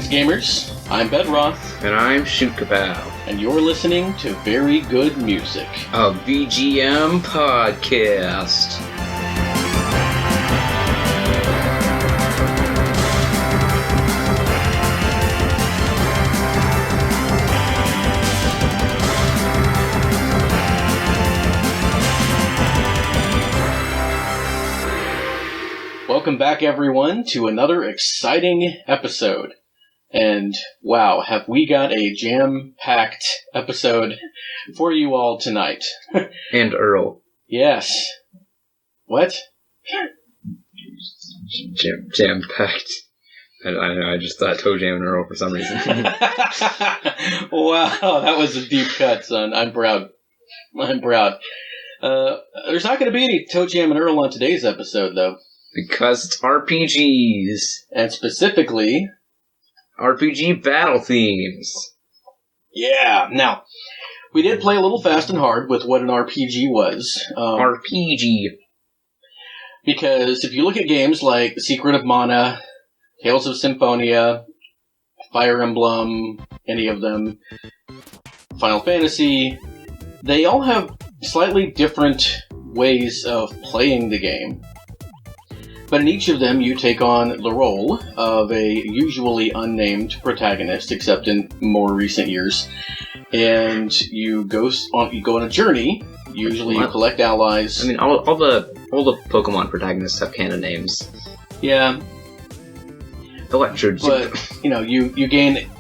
Greetings, gamers. I'm Bedroth. And I'm Shootkapow. And you're listening to Very Good Music, a VGM podcast. Welcome back, everyone, to another exciting episode. And wow, have we got a jam-packed episode for you all tonight. And Earl. Yes. What? Jam-packed. I just thought Toe Jam and Earl for some reason. Wow, that was a deep cut, son. I'm proud. There's not going to be any Toe Jam and Earl on today's episode, though. Because it's RPGs. And specifically... RPG battle themes. Yeah. Now, we did play a little fast and hard with what an RPG was. RPG. Because if you look at games like The Secret of Mana, Tales of Symphonia, Fire Emblem, any of them, Final Fantasy, they all have slightly different ways of playing the game. But in each of them, you take on the role of a usually unnamed protagonist, except in more recent years. And you go on a journey. Usually, you collect allies. I mean, all the Pokemon protagonists have canon names. Yeah. Electro. But you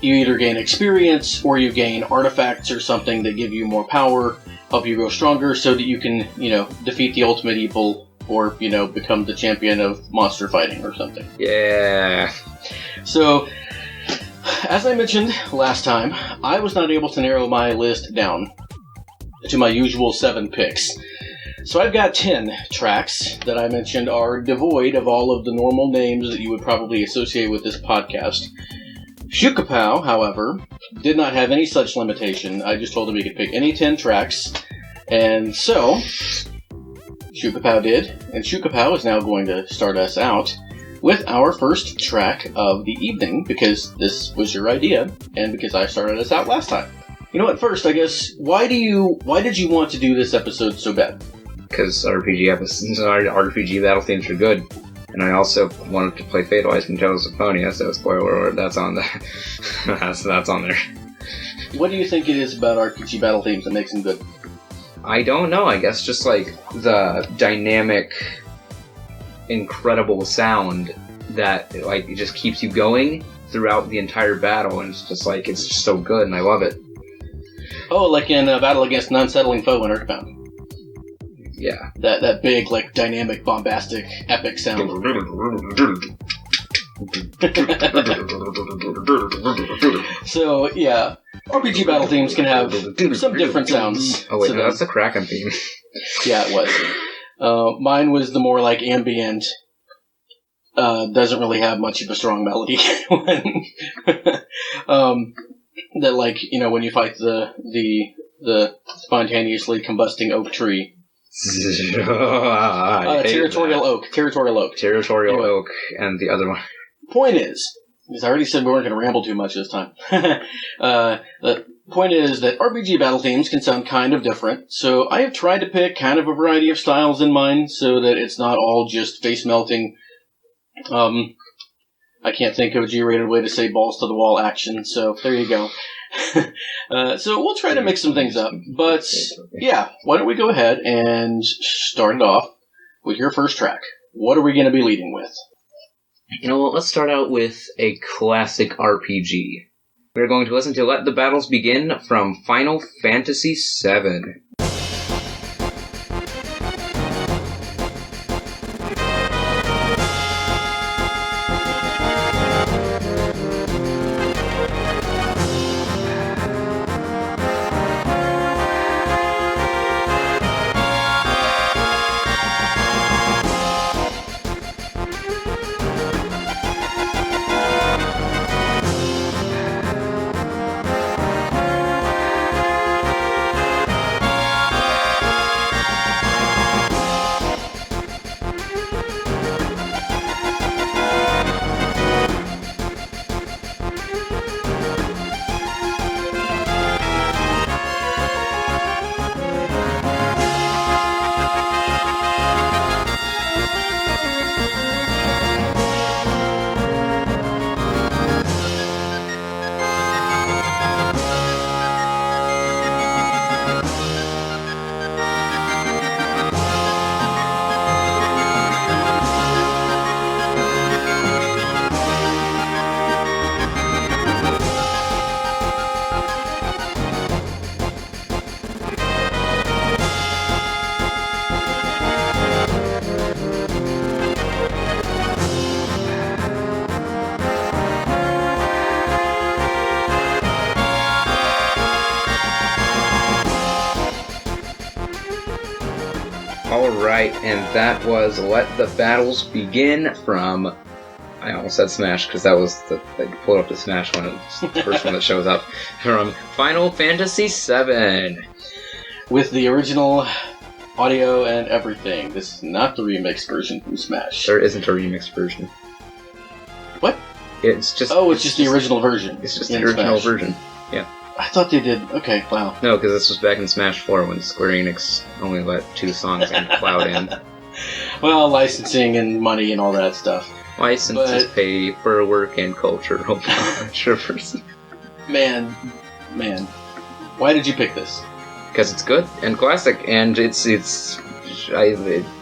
either gain experience or you gain artifacts or something that give you more power, help you grow stronger, so that you can defeat the ultimate evil. Or, become the champion of monster fighting or something. Yeah. So, as I mentioned last time, I was not able to narrow my list down to my usual 7 picks. So I've got 10 tracks that I mentioned are devoid of all of the normal names that you would probably associate with this podcast. Shootkapow, however, did not have any such limitation. I just told him he could pick any 10 tracks. And so... Shootkapow did, and Shootkapow is now going to start us out with our first track of the evening, because this was your idea, and because I started us out last time. You know what, first, I guess, why did you want to do this episode so bad? Because RPG battle themes are good, and I also wanted to play Fatalized from Tales of Symphonia, so spoiler alert, that's on there. that's on there. What do you think it is about RPG battle themes that makes them good? I don't know, I guess just like the dynamic, incredible sound that like it just keeps you going throughout the entire battle, and it's just so good and I love it. Oh, like in a battle against an unsettling foe in Earthbound. Yeah. That big, like, dynamic, bombastic, epic sound. So, yeah. RPG battle themes can have some different sounds. Oh wait, no, that's the Kraken theme. Yeah, it was. Mine was the more like ambient. Doesn't really have much of a strong melody. That when you fight the spontaneously combusting oak tree. Territorial oak, and the other one. Point is, because I already said we weren't going to ramble too much this time. The point is that RPG battle themes can sound kind of different, so I have tried to pick kind of a variety of styles in mind so that it's not all just face-melting. I can't think of a G-rated way to say balls-to-the-wall action, so there you go. So we'll try to mix some things up, but yeah, why don't we go ahead and start it off with your first track. What are we going to be leading with? You know what, let's start out with a classic RPG. We're going to listen to Let the Battles Begin from Final Fantasy VII. Alright, and that was Let the Battles Begin from... I almost said Smash, because that was the... I pulled up the Smash one, it's the first one that shows up. From Final Fantasy VII. With the original audio and everything. This is not the remix version from Smash. There isn't a remix version. What? It's just... Oh, it's just the original version. It's just the original Smash. version, yeah. I thought they did. Okay, wow. No, because this was back in Smash 4 when Square Enix only let 2 songs and Cloud in. Well, licensing and money and all that stuff. Licenses pay for work and cultural controversy. Man. Why did you pick this? Because it's good and classic, and it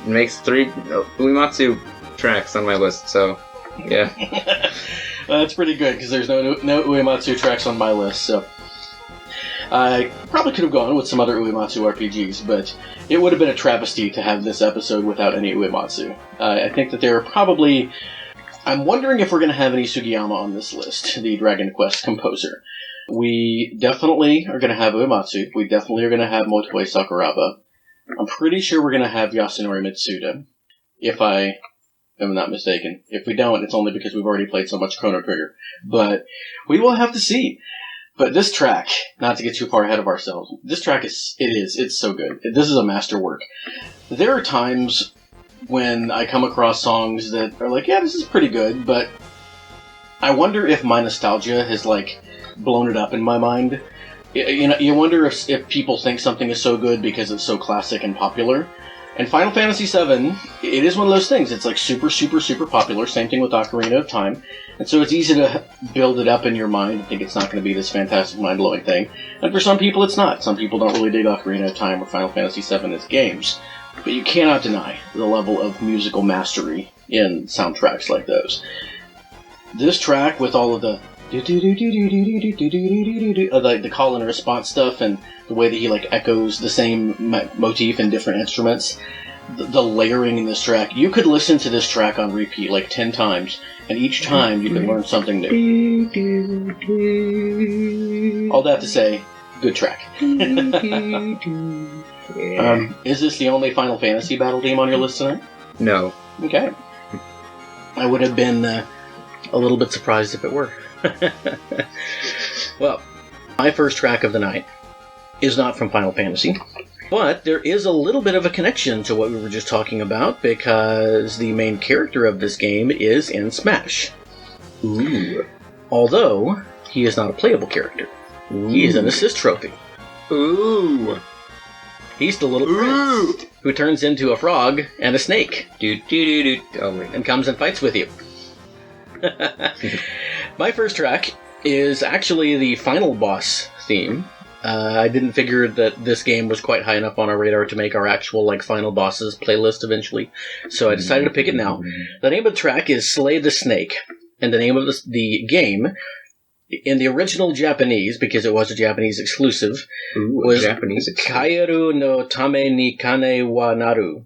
makes 3 Uematsu tracks on my list, so, yeah. That's pretty good, because there's no Uematsu tracks on my list, so... I probably could have gone with some other Uematsu RPGs, but it would have been a travesty to have this episode without any Uematsu. I think that there are probably... I'm wondering if we're going to have any Sugiyama on this list, the Dragon Quest composer. We definitely are going to have Uematsu. We definitely are going to have Motoi Sakuraba. I'm pretty sure we're going to have Yasunori Mitsuda, if I am not mistaken. If we don't, it's only because we've already played so much Chrono Trigger. But we will have to see. But this track, not to get too far ahead of ourselves, this track it's so good. This is a masterwork. There are times when I come across songs that are like, yeah, this is pretty good, but I wonder if my nostalgia has, like, blown it up in my mind. You wonder if people think something is so good because it's so classic and popular. And Final Fantasy VII, it is one of those things. It's like super, super, super popular. Same thing with Ocarina of Time. And so it's easy to build it up in your mind and think it's not going to be this fantastic, mind-blowing thing. And for some people, it's not. Some people don't really dig Ocarina of Time or Final Fantasy VII as games. But you cannot deny the level of musical mastery in soundtracks like those. This track, with all of the the call and response stuff, and the way that he like echoes the same motif in different instruments, the layering in this track, you could listen to this track on repeat like 10 times, and each time you could learn something new. All that to say, good track. Is this the only Final Fantasy battle theme on your list tonight? No. Okay. I would have been a little bit surprised if it were. Well, my first track of the night is not from Final Fantasy, but there is a little bit of a connection to what we were just talking about, because the main character of this game is in Smash. Ooh. Although, he is not a playable character. Ooh. He is an assist trophy. Ooh. He's the little prince who turns into a frog and a snake. And comes and fights with you. My first track is actually the final boss theme. I didn't figure that this game was quite high enough on our radar to make our actual final bosses playlist eventually, so I decided to pick it now. The name of the track is Slay the Snake, and the name of the game, in the original Japanese, because it was a Japanese exclusive, was Kaeru no Tame ni Kane wa Naru,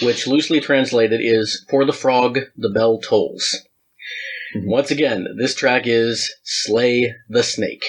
which loosely translated is For the Frog, the Bell Tolls. Once again, this track is Slay the Snake.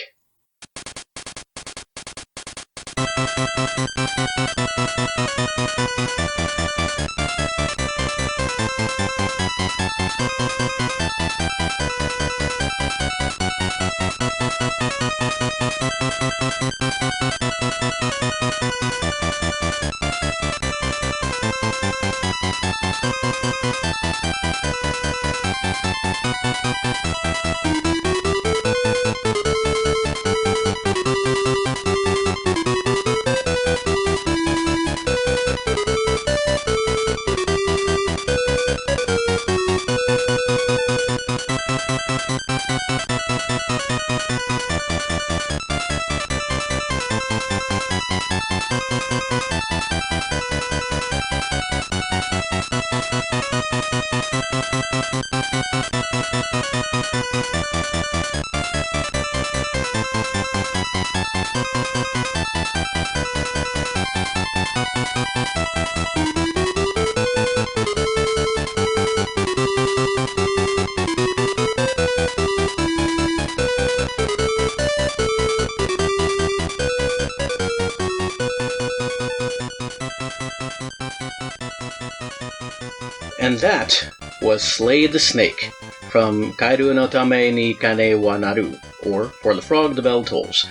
that was Slay the Snake from Kaeru no Tame ni Kane wa Naru, or For the Frog the Bell Tolls.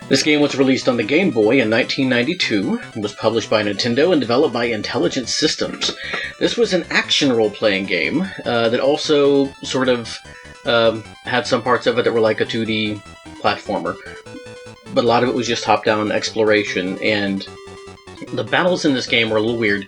This game was released on the Game Boy in 1992, and was published by Nintendo and developed by Intelligent Systems. This was an action role-playing game that also sort of had some parts of it that were like a 2D platformer, but a lot of it was just top-down exploration, and the battles in this game were a little weird.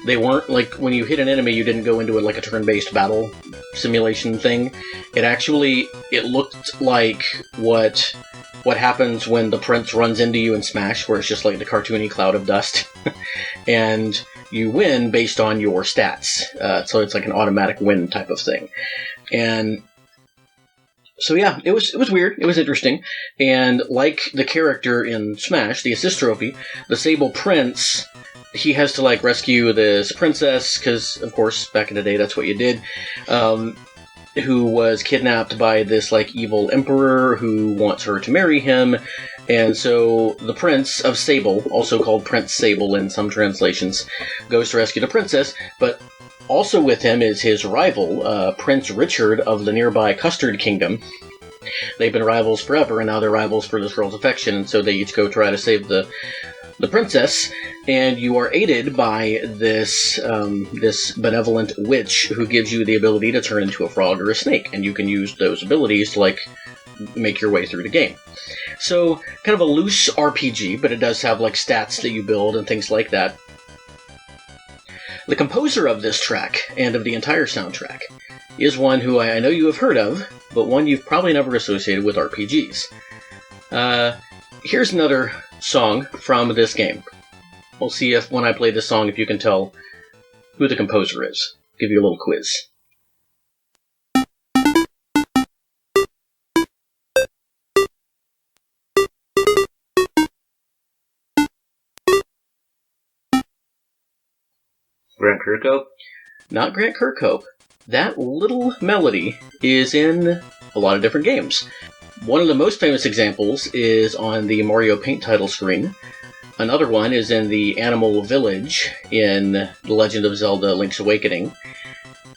They weren't like when you hit an enemy, you didn't go into it like a turn-based battle simulation thing. It looked like what happens when the prince runs into you in Smash, where it's just like the cartoony cloud of dust, and you win based on your stats. So it's like an automatic win type of thing, and so yeah, it was weird. It was interesting, and like the character in Smash, the assist trophy, the Sable Prince, he has to like rescue this princess because, of course, back in the day, that's what you did. Who was kidnapped by this like evil emperor who wants her to marry him, and so the Prince of Sable, also called Prince Sable in some translations, goes to rescue the princess, but also with him is his rival, Prince Richard of the nearby Custard Kingdom. They've been rivals forever, and now they're rivals for this girl's affection, and so they each go try to save the princess, and you are aided by this benevolent witch who gives you the ability to turn into a frog or a snake, and you can use those abilities to like make your way through the game. So, kind of a loose RPG, but it does have like stats that you build and things like that. The composer of this track, and of the entire soundtrack, is one who I know you have heard of, but one you've probably never associated with RPGs. Here's another song from this game. We'll see if, when I play this song, if you can tell who the composer is. Give you a little quiz. Grant Kirkhope? Not Grant Kirkhope. That little melody is in a lot of different games. One of the most famous examples is on the Mario Paint title screen. Another one is in the Animal Village in The Legend of Zelda Link's Awakening.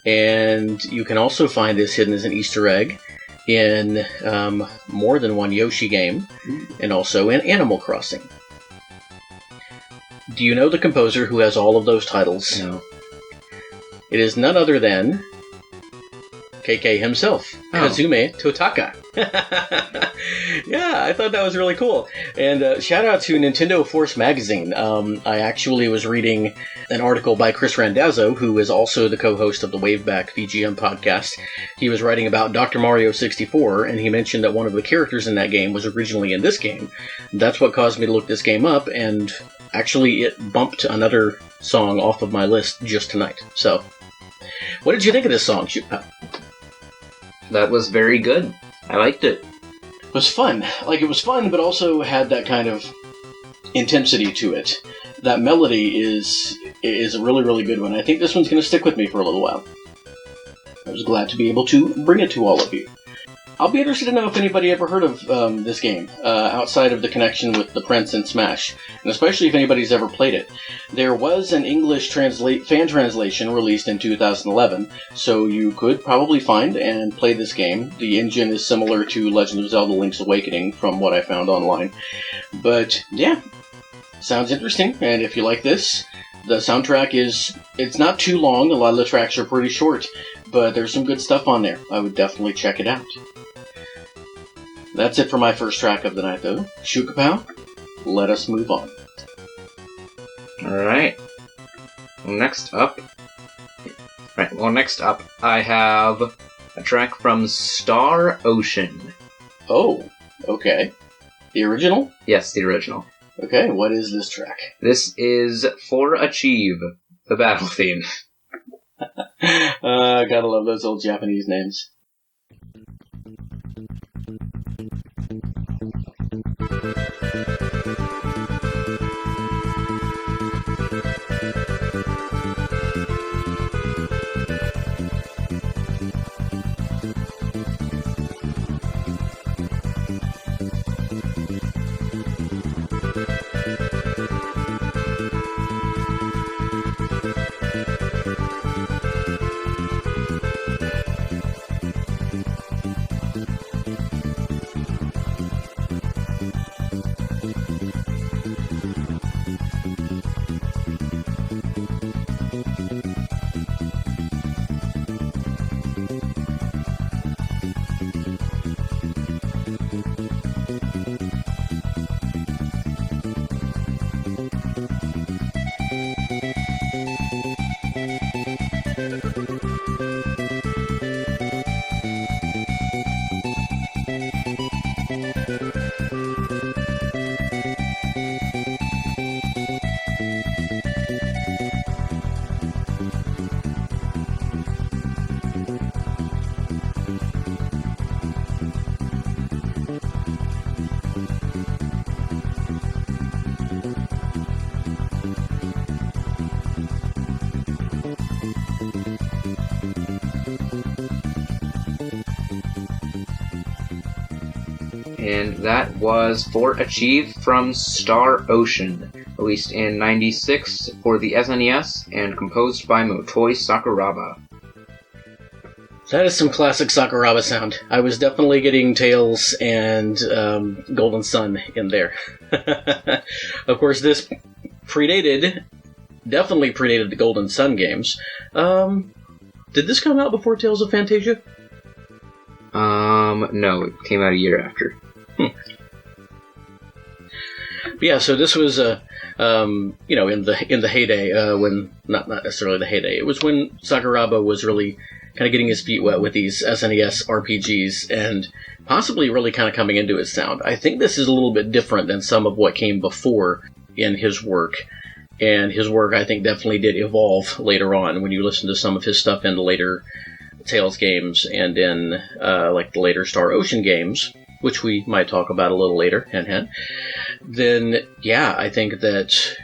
And you can also find this hidden as an Easter egg in more than one Yoshi game, and also in Animal Crossing. Do you know the composer who has all of those titles? No. It is none other than KK himself, Kazumi Totaka. Yeah, I thought that was really cool. And shout out to Nintendo Force Magazine. I actually was reading an article by Chris Randazzo, who is also the co-host of the Waveback VGM podcast. He was writing about Dr. Mario 64, and he mentioned that one of the characters in that game was originally in this game. That's what caused me to look this game up, and actually it bumped another song off of my list just tonight. So, what did you think of this song, Shootpop? That was very good. I liked it. It was fun. Like, it was fun, but also had that kind of intensity to it. That melody is a really, really good one. I think this one's going to stick with me for a little while. I was glad to be able to bring it to all of you. I'll be interested to know if anybody ever heard of this game, outside of the connection with the Prince and Smash, and especially if anybody's ever played it. There was an English fan translation released in 2011, so you could probably find and play this game. The engine is similar to Legend of Zelda Link's Awakening, from what I found online. But, yeah, sounds interesting, and if you like this, the soundtrack it's not too long, a lot of the tracks are pretty short, but there's some good stuff on there. I would definitely check it out. That's it for my first track of the night, though. Shukapow, let us move on. Alright. Next up, I have a track from Star Ocean. Oh, okay. The original? Yes, the original. Okay, what is this track? This is For Achieve, the battle theme. Gotta love those old Japanese names. and that was for Achieve from Star Ocean, released in '96 for the SNES and composed by Motoi Sakuraba. That is some classic Sakuraba sound. I was definitely getting Tales and Golden Sun in there. Of course, this definitely predated the Golden Sun games. Did this come out before Tales of Phantasia? No, it came out a year after. Yeah, so this was in the heyday, when not necessarily the heyday. It was when Sakuraba was really kind of getting his feet wet with these SNES RPGs and possibly really kind of coming into his sound. I think this is a little bit different than some of what came before in his work. And his work, I think, definitely did evolve later on when you listen to some of his stuff in the later Tales games and in like the later Star Ocean games, which we might talk about a little later, then yeah, I think that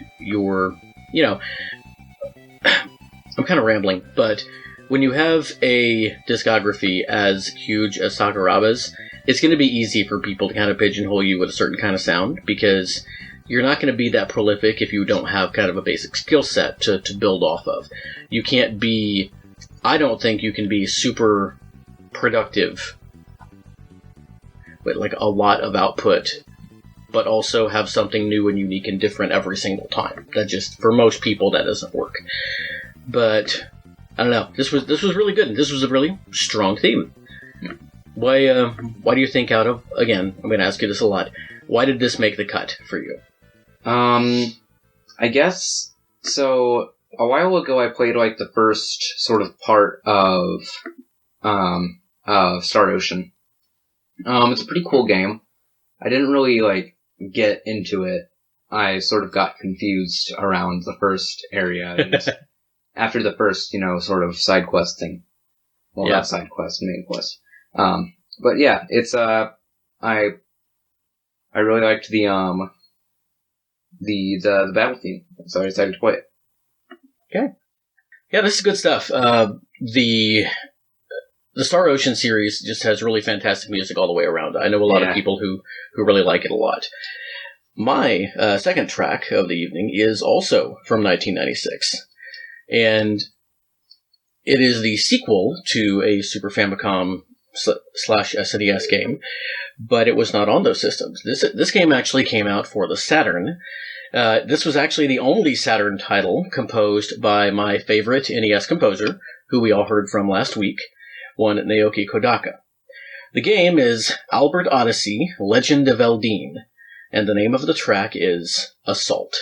I'm kind of rambling, but when you have a discography as huge as Sakuraba's, it's going to be easy for people to kind of pigeonhole you with a certain kind of sound, because you're not going to be that prolific if you don't have kind of a basic skill set to build off of. You can't be... I don't think you can be super productive with like a lot of output, but also have something new and unique and different every single time. That just, for most people, that doesn't work. But I don't know. This was really good. This was a really strong theme. Why do you think again, I'm going to ask you this a lot. Why did this make the cut for you? I guess, so a while ago I played like the first sort of part of Star Ocean. It's a pretty cool game. I didn't really like get into it. I sort of got confused around the first area and after the first, sort of side quest thing. Well, yeah. Not side quest, main quest. But yeah, it's I really liked the battle theme, so I decided to play it. Okay. Yeah, this is good stuff. The Star Ocean series just has really fantastic music all the way around. I know a lot of people who really like it a lot. My second track of the evening is also from 1996, and it is the sequel to a Super Famicom / SNES game, but it was not on those systems. This game actually came out for the Saturn. This was actually the only Saturn title composed by my favorite NES composer, who we all heard from last week, one Naoki Kodaka. The game is Albert Odyssey, Legend of Eldean, and the name of the track is Assault.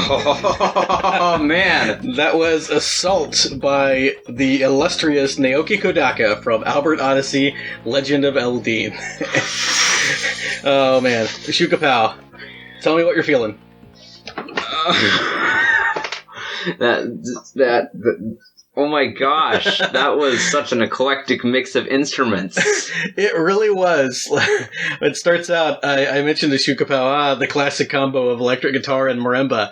Oh, man. That was Assault by the illustrious Naoki Kodaka from Albert Odyssey, Legend of Eldean. Oh, man. Shukapow. Tell me what you're feeling. Oh my gosh, that was such an eclectic mix of instruments. It really was. It starts out, I mentioned the Shukapow, the classic combo of electric guitar and marimba.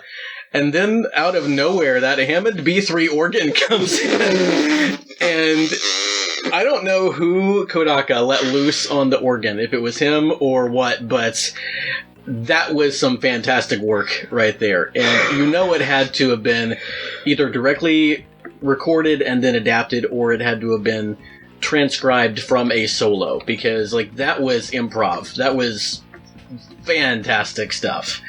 And then, out of nowhere, that Hammond B3 organ comes in. And I don't know who Kodaka let loose on the organ, if it was him or what, but that was some fantastic work right there. And you know it had to have been either directly recorded and then adapted, or it had to have been transcribed from a solo, because that was improv. That was fantastic stuff.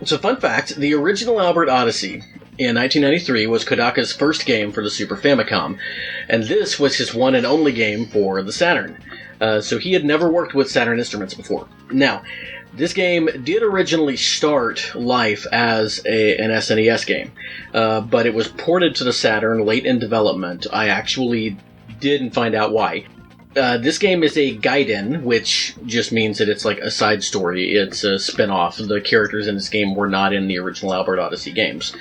So fun fact, the original Albert Odyssey in 1993 was Kodaka's first game for the Super Famicom, and this was his one and only game for the Saturn. So he had never worked with Saturn instruments before. Now, this game did originally start life as an SNES game, but it was ported to the Saturn late in development. I actually didn't find out why. This game is a Gaiden, which just means that it's like a side story. It's a spin-off. The characters in this game were not in the original Albert Odyssey games.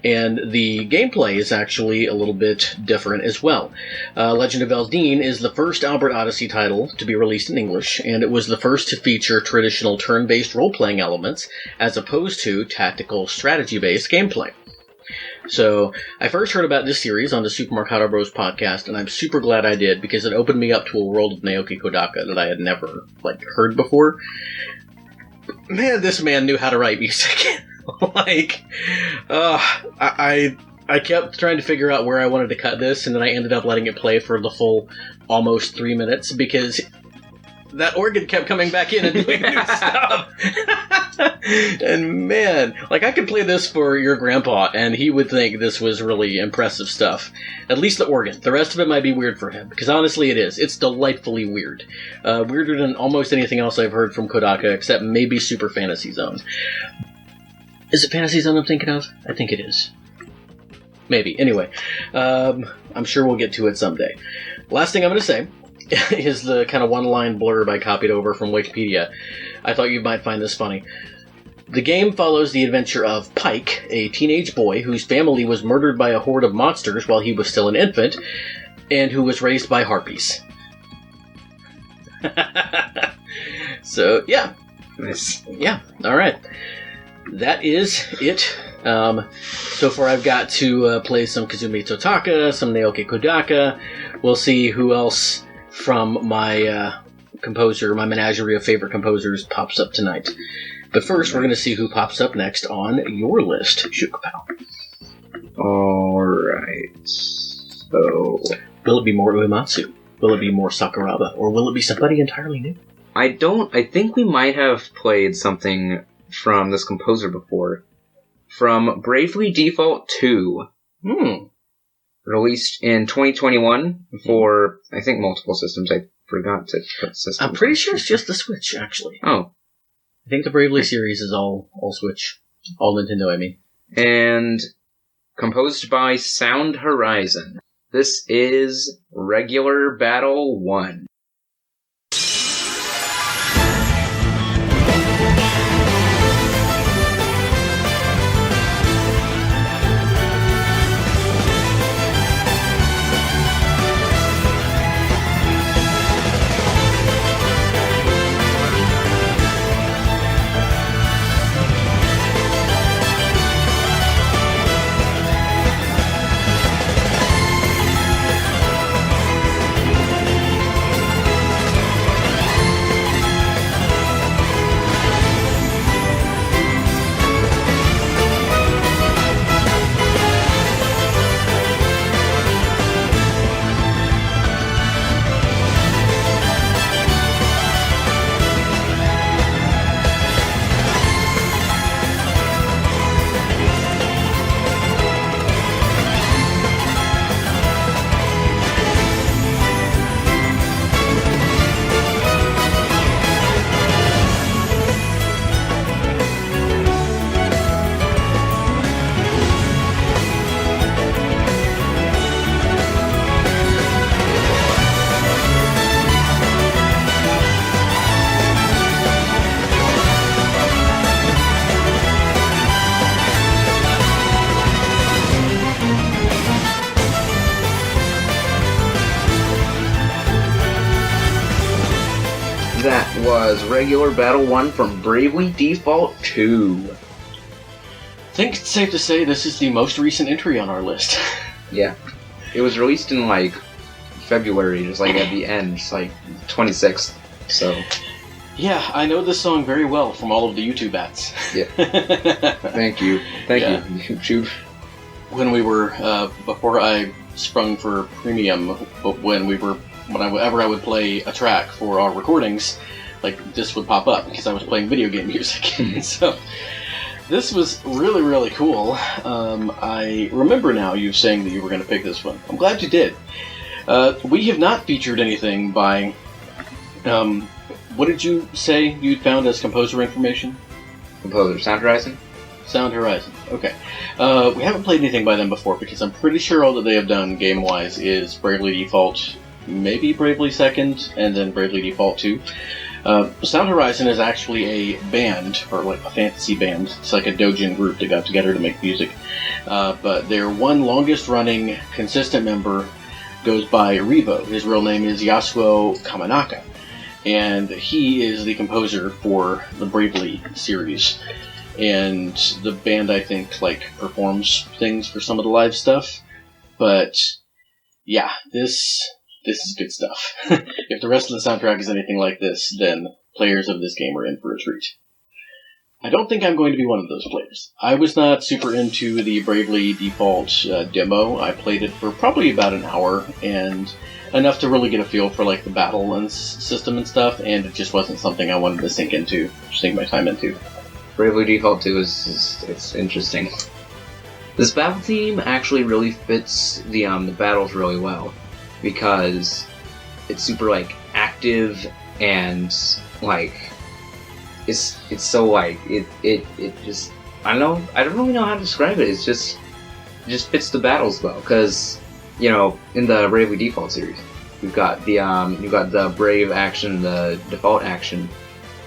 And the gameplay is actually a little bit different as well. Legend of Eldean is the first Albert Odyssey title to be released in English, and it was the first to feature traditional turn-based role-playing elements, as opposed to tactical strategy-based gameplay. So, I first heard about this series on the Super Mercado Bros. Podcast, and I'm super glad I did, because it opened me up to a world of Naoki Kodaka that I had never, heard before. Man, this man knew how to write music. I kept trying to figure out where I wanted to cut this, and then I ended up letting it play for the full almost 3 minutes, because that organ kept coming back in and doing new stuff. And man, I could play this for your grandpa, and he would think this was really impressive stuff. At least the organ. The rest of it might be weird for him, because honestly it is. It's delightfully weird. Weirder than almost anything else I've heard from Kodaka, except maybe Super Fantasy Zone. Is it Fantasy Zone I'm thinking of? I think it is. Maybe. Anyway, I'm sure we'll get to it someday. Last thing I'm going to say is the kind of one-line blurb I copied over from Wikipedia. I thought you might find this funny. The game follows the adventure of Pike, a teenage boy whose family was murdered by a horde of monsters while he was still an infant, and who was raised by harpies. So, yeah. Nice. Yeah, alright. That is it. So far I've got to play some Kazumi Totaka, some Naoki Kodaka. We'll see who else from my my menagerie of favorite composers pops up tonight. But first, we're going to see who pops up next on your list, Shukapow. Alright. So, will it be more Uematsu? Will it be more Sakuraba? Or will it be somebody entirely new? I think we might have played something from this composer before. From Bravely Default 2. Released in 2021 for, I think, multiple systems. I forgot to put systems. I'm pretty sure it's just the Switch, actually. Oh. I think the Bravely series is all Switch. All Nintendo, I mean. And composed by Sound Horizon. This is Regular Battle 1. was Regular Battle 1 from Bravely Default 2. I think it's safe to say this is the most recent entry on our list. Yeah. It was released in, like, February, just, like, at the end, just, like, 26th, so... Yeah, I know this song very well from all of the YouTube ads. Yeah. Thank you. Thank you, YouTube. When we were, before I sprung for premium, whenever I would play a track for our recordings, like, this would pop up because I was playing video game music. So, this was really, really cool. I remember now you saying that you were going to pick this one. I'm glad you did. We have not featured anything by, what did you say you'd found as composer information? Composer, Sound Horizon? Sound Horizon, okay. We haven't played anything by them before because I'm pretty sure all that they have done game-wise is Bravely Default, maybe Bravely Second, and then Bravely Default 2. Sound Horizon is actually a band, or like a fantasy band. It's like a doujin group that got together to make music. But their one longest-running consistent member goes by Revo. His real name is Yasuo Kamanaka. And he is the composer for the Bravely series. And the band, I think, like, performs things for some of the live stuff. But, yeah, this is good stuff. If the rest of the soundtrack is anything like this, then players of this game are in for a treat. I don't think I'm going to be one of those players. I was not super into the Bravely Default demo. I played it for probably about an hour, and enough to really get a feel for, like, the battle and system and stuff, and it just wasn't something I wanted to sink my time into. Bravely Default 2 it's interesting. This battle theme actually really fits the battles really well, because it's super, like, active and, like, it's so, like, it just, I don't really know how to describe it. It just fits the battles well, because, you know, in the Bravely Default series, you've got the Brave action, the Default action.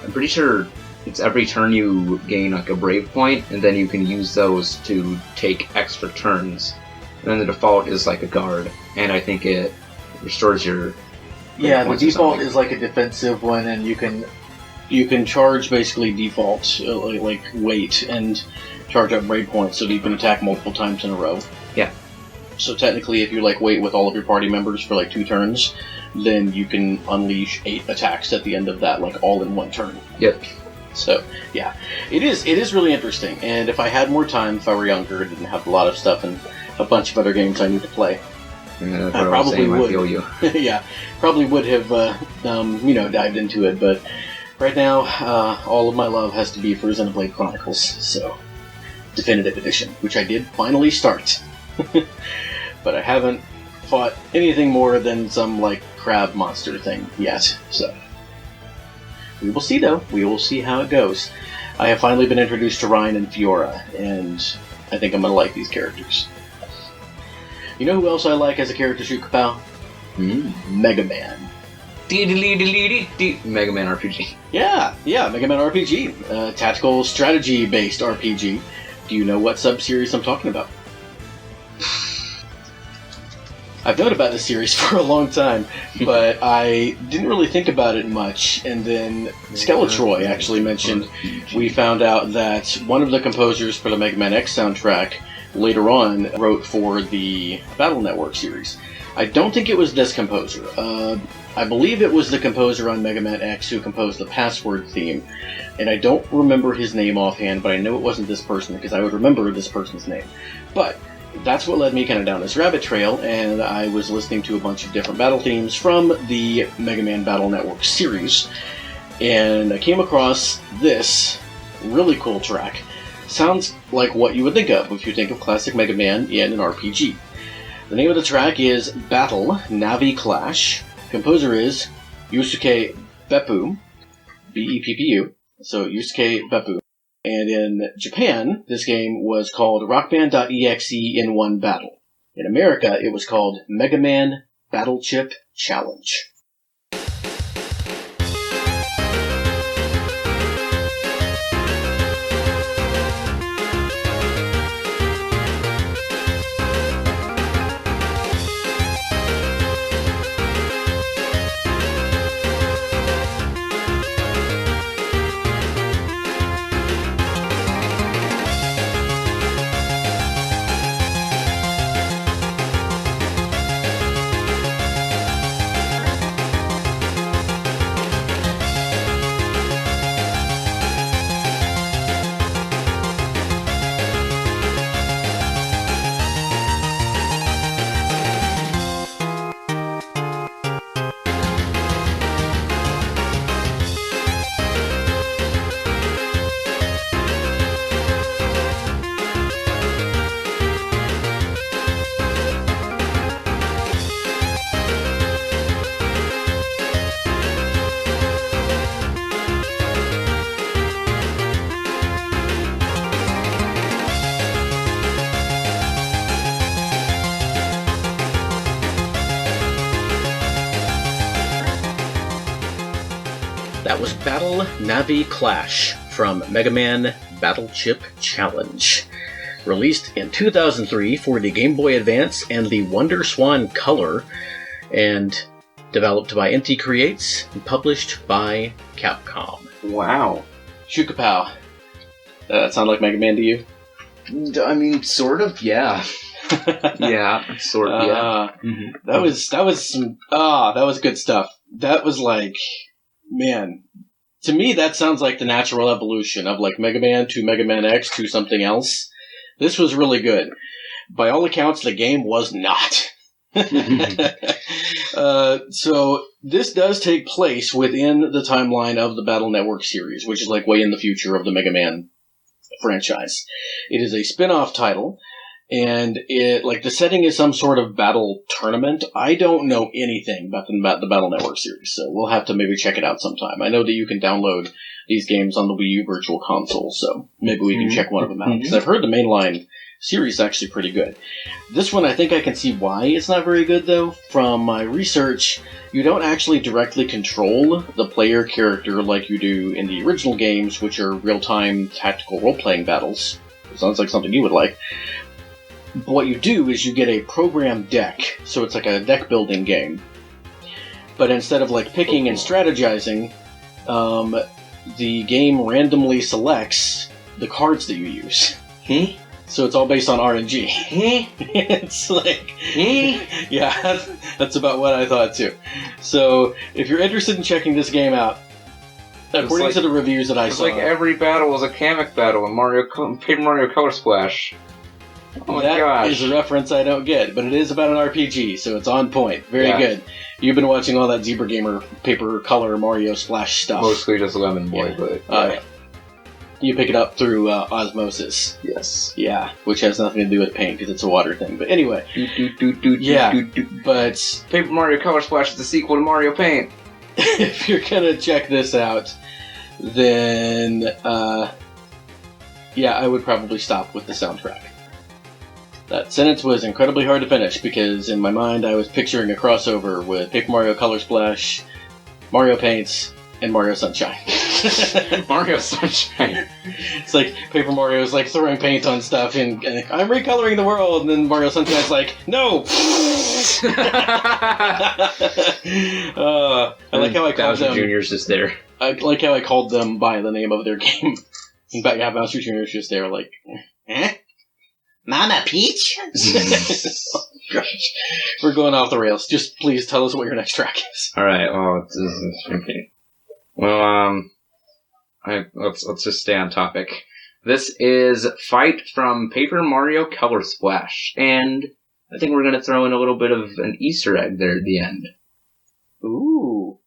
I'm pretty sure it's every turn you gain, like, a Brave point, and then you can use those to take extra turns. And then the Default is like a guard, and I think it restores your... Yeah, the Default is like a defensive one, and you can charge basically Default, like wait, and charge up Brave points so that you can attack multiple times in a row. Yeah. So technically, if you, like, wait with all of your party members for, like, 2 turns, then you can unleash 8 attacks at the end of that, like, all in one turn. Yep. So, yeah. It is really interesting, and if I had more time, if I were younger, didn't have a lot of stuff and a bunch of other games I need to play, I probably would. I feel you. Yeah, probably would have, dived into it, but right now, all of my love has to be for Xenoblade Chronicles, so Definitive Edition, which I did finally start. But I haven't fought anything more than some, like, crab monster thing yet, so... We will see, though. We will see how it goes. I have finally been introduced to Ryan and Fiora, and I think I'm going to like these characters. You know who else I like as a character shoot, Kapow? Mega Man. Mega Man RPG. Yeah, Mega Man RPG. Tactical strategy-based RPG. Do you know what sub-series I'm talking about? I've known about this series for a long time, but I didn't really think about it much, and then Skeletroy actually mentioned we found out that one of the composers for the Mega Man X soundtrack later on wrote for the Battle Network series. I don't think it was this composer. I believe it was the composer on Mega Man X who composed the Password theme, and I don't remember his name offhand, but I know it wasn't this person because I would remember this person's name. But that's what led me kind of down this rabbit trail, and I was listening to a bunch of different battle themes from the Mega Man Battle Network series, and I came across this really cool track. Sounds like what you would think of if you think of classic Mega Man in an RPG. The name of the track is Battle Navi Clash. Composer is Yusuke Beppu, B-E-P-P-U, so Yusuke Beppu. And in Japan, this game was called Rockman.EXE in One Battle. In America, it was called Mega Man Battle Chip Challenge. was Battle Navi Clash from Mega Man Battle Chip Challenge. Released in 2003 for the Game Boy Advance and the WonderSwan Color, and developed by Inti Creates and published by Capcom. Wow. Shukapow. That sound like Mega Man to you? I mean, sort of, yeah. Yeah, sort of, yeah. That was good stuff. That was like, man, to me that sounds like the natural evolution of like Mega Man to Mega Man X to something else. This was really good. By all accounts, the game was not. So this does take place within the timeline of the Battle Network series, which is like way in the future of the Mega Man franchise. It is a spin-off title, and it like the setting is some sort of battle tournament. I don't know anything about the Battle Network series, so we'll have to maybe check it out sometime. I know that you can download these games on the Wii U Virtual Console, so maybe we can check one of them out. Because I've heard the mainline series is actually pretty good. This one, I think I can see why it's not very good, though. From my research, you don't actually directly control the player character like you do in the original games, which are real-time tactical role-playing battles. It sounds like something you would like. But what you do is you get a program deck, so it's like a deck-building game. But instead of like picking and strategizing, the game randomly selects the cards that you use. So it's all based on RNG. It's like, yeah, that's about what I thought too. So if you're interested in checking this game out, according to the reviews that I saw, it's like every battle was a Kamek battle in Paper Mario Color Splash. Oh my gosh. That is a reference I don't get, but it is about an RPG, so it's on point. Very good. You've been watching all that Zebra Gamer Paper Color Mario Splash stuff. Mostly just Lemon Boy, but you pick it up through osmosis. Yes. Yeah, which has nothing to do with paint because it's a water thing. But anyway, but Paper Mario Color Splash is the sequel to Mario Paint. If you're gonna check this out, then I would probably stop with the soundtrack. That sentence was incredibly hard to finish because in my mind I was picturing a crossover with Paper Mario Color Splash, Mario Paints, and Mario Sunshine. Mario Sunshine. It's like Paper Mario is like throwing paint on stuff and I'm recoloring the world, and then Mario Sunshine's like, no! I like how I called them. Jr.'s just there. I like how I called them by the name of their game. In fact, yeah, Bowser Jr.'s just there like, Mama Peach? Oh, gosh. We're going off the rails. Just please tell us what your next track is. Alright, okay. Well, let's just stay on topic. This is Fight from Paper Mario Color Splash, and I think we're going to throw in a little bit of an Easter egg there at the end. Ooh.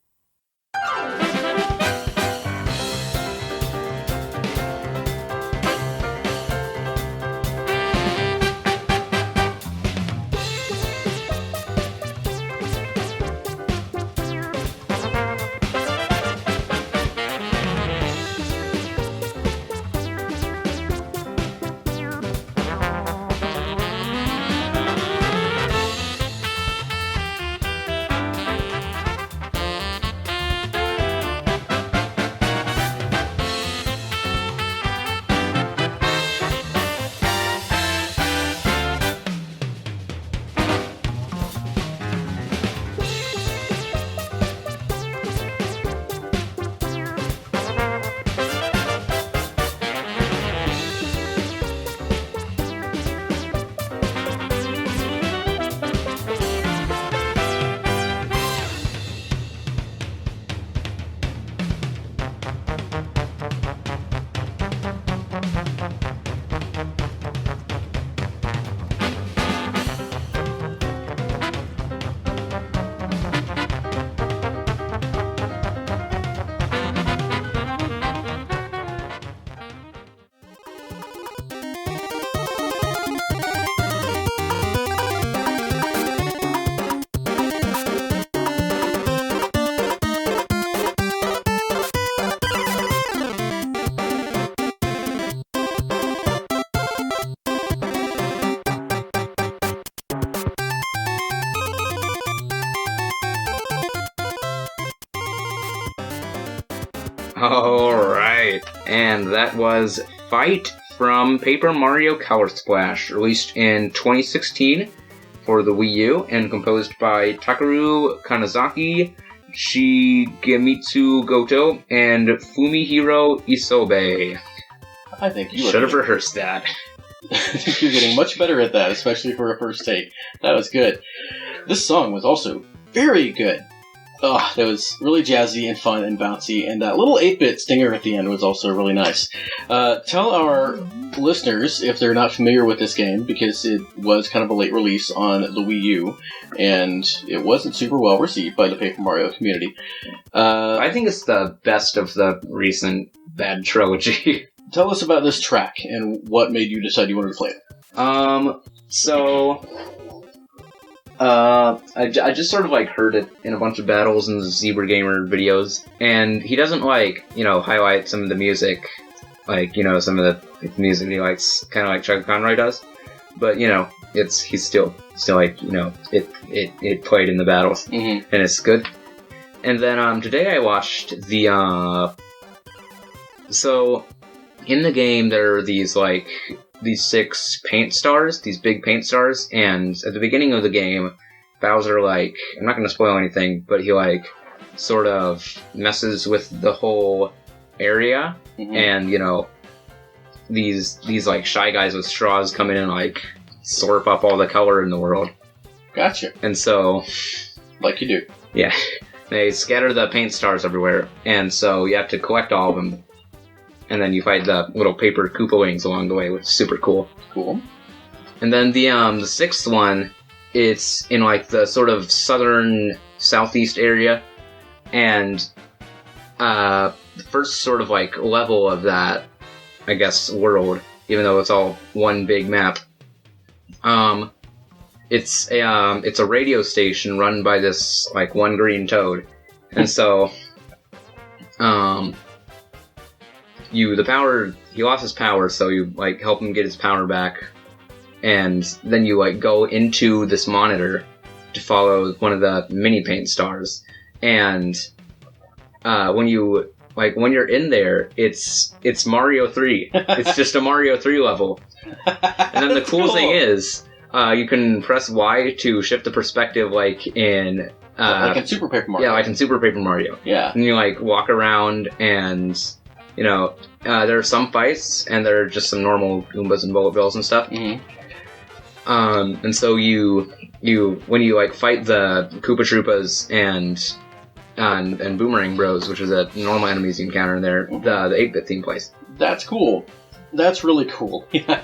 Alright, and that was Fight from Paper Mario Color Splash, released in 2016 for the Wii U, and composed by Takeru Kanazaki, Shigemitsu Goto, and Fumihiro Isobe. I think you should have rehearsed that. I think you're getting much better at that, especially for a first take. That was good. This song was also very good. Oh, that was really jazzy and fun and bouncy, and that little 8-bit stinger at the end was also really nice. Tell our listeners, if they're not familiar with this game, because it was kind of a late release on the Wii U, and it wasn't super well received by the Paper Mario community. I think it's the best of the recent bad trilogy. Tell us about this track, and what made you decide you wanted to play it. I just sort of heard it in a bunch of battles in the Zebra Gamer videos, and he doesn't highlight some of the music, some of the music he likes, kind of like Chuck Conroy does, but he's still it played in the battles, and it's good. And then today I watched so in the game there are these 6 paint stars, these big paint stars, and at the beginning of the game, Bowser, I'm not going to spoil anything, but he, sort of messes with the whole area, and, these Shy Guys with straws come in and, slurp up all the color in the world. Gotcha. And so... like you do. Yeah. They scatter the paint stars everywhere, and so you have to collect all of them. And then you fight the little paper Koopa wings along the way, which is super cool. Cool. And then the 6th one, it's in the sort of southern southeast area, and the first sort of level of that, I guess, world, even though it's all one big map. It's a radio station run by this one green toad, and so he lost his power, so you help him get his power back, and then you go into this monitor to follow one of the mini paint stars, and when you're in there, it's Mario 3. It's just a Mario 3 level. And then the cool thing is, you can press Y to shift the perspective like in Super Paper Mario. Yeah, like in Super Paper Mario. Yeah. And you walk around and there are some fights and there are just some normal Goombas and bullet bills and stuff. Mm-hmm. And so when you fight the Koopa Troopas and Boomerang Bros, which is a normal enemies you encounter in there, the 8-bit theme plays. That's cool. That's really cool. Yeah.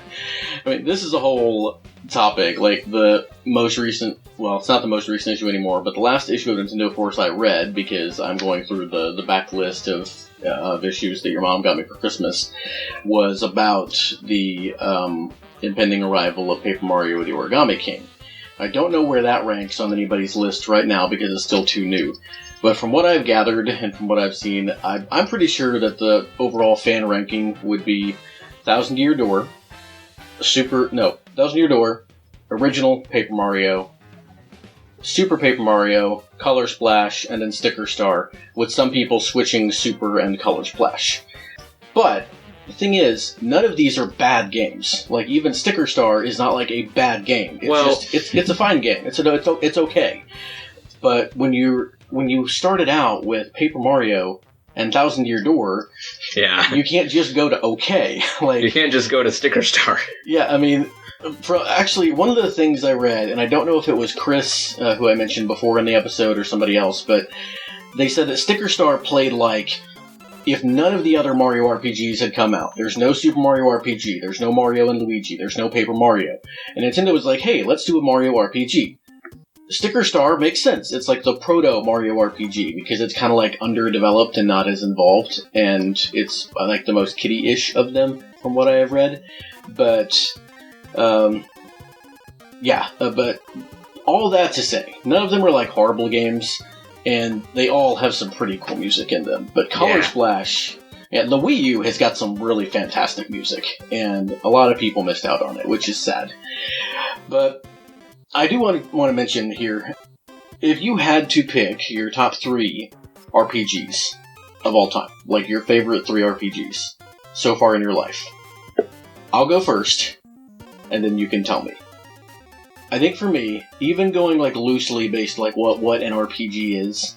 I mean, this is a whole topic. The most recent, well, it's not the most recent issue anymore, but the last issue of Nintendo Force I read, because I'm going through the back list of issues that your mom got me for Christmas, was about the impending arrival of Paper Mario the Origami King. I don't know where that ranks on anybody's list right now because it's still too new. But from what I've gathered and from what I've seen, I'm pretty sure that the overall fan ranking would be Thousand Year Door, Thousand Year Door, Original Paper Mario, Super Paper Mario, Color Splash, and then Sticker Star, with some people switching Super and Color Splash. But the thing is, none of these are bad games. Even Sticker Star is not a bad game. It's a fine game. It's okay. But when you started out with Paper Mario and Thousand Year Door, yeah, you can't just go to okay. You can't just go to Sticker Star. Yeah, I mean, actually, one of the things I read, and I don't know if it was Chris, who I mentioned before in the episode, or somebody else, but they said that Sticker Star played if none of the other Mario RPGs had come out. There's no Super Mario RPG, there's no Mario and Luigi, there's no Paper Mario. And Nintendo was like, hey, let's do a Mario RPG. Sticker Star makes sense. It's the proto Mario RPG because it's kind of underdeveloped and not as involved, and it's the most kiddie-ish of them from what I have read. But but all that to say, none of them are horrible games, and they all have some pretty cool music in them. But Color Splash, the Wii U has got some really fantastic music, and a lot of people missed out on it, which is sad. But I do want to mention here, if you had to pick your top 3 RPGs of all time. Like, your favorite 3 RPGs so far in your life. I'll go first, and then you can tell me. I think for me, even going like loosely based like what an RPG is,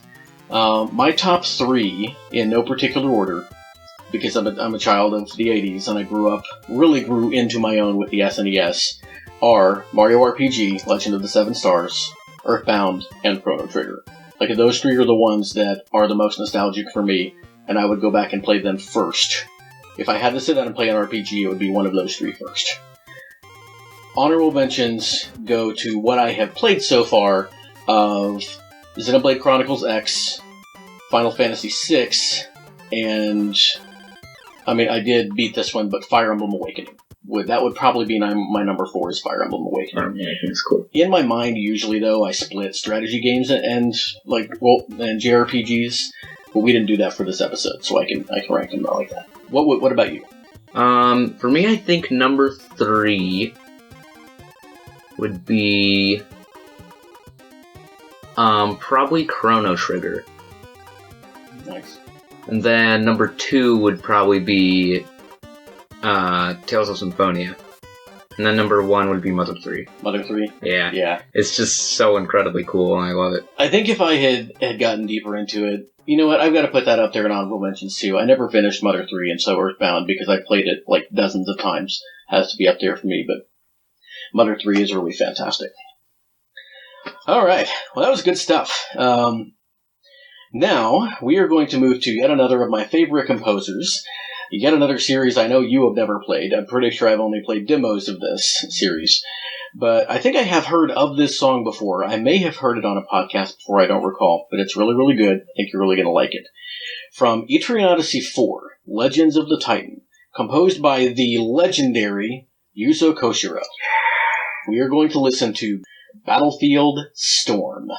my top 3, in no particular order, because I'm a child of the 80s and I really grew into my own with the SNES, are Mario RPG, Legend of the Seven Stars, Earthbound, and Chrono Trigger. Like, those 3 are the ones that are the most nostalgic for me, and I would go back and play them first. If I had to sit down and play an RPG, it would be one of those 3 first. Honorable mentions go to what I have played so far of Xenoblade Chronicles X, Final Fantasy VI, and... I mean, I did beat this one, but Fire Emblem Awakening. That would probably be my number 4 is Fire Emblem Awakening. Yeah, it's cool. In my mind, usually, though, I split strategy games and JRPGs, but we didn't do that for this episode, so I can rank them like that. What about you? For me, I think number 3 would be probably Chrono Trigger. Nice. And then number 2 would probably be Tales of Symphonia. And then number 1 would be Mother 3. Mother 3? Yeah. Yeah. It's just so incredibly cool, and I love it. I think if I had gotten deeper into it, you know what, I've got to put that up there in honorable mentions too. I never finished Mother 3 and so Earthbound because I played it like dozens of times. Has to be up there for me, but Mother 3 is really fantastic. Alright, well that was good stuff. Now, we are going to move to yet another of my favorite composers. Yet another series I know you have never played. I'm pretty sure I've only played demos of this series. But I think I have heard of this song before. I may have heard it on a podcast before, I don't recall. But it's really, really good. I think you're really going to like it. From Etrian Odyssey 4, Legends of the Titan, composed by the legendary Yuzo Koshiro. We are going to listen to Battlefield Storm.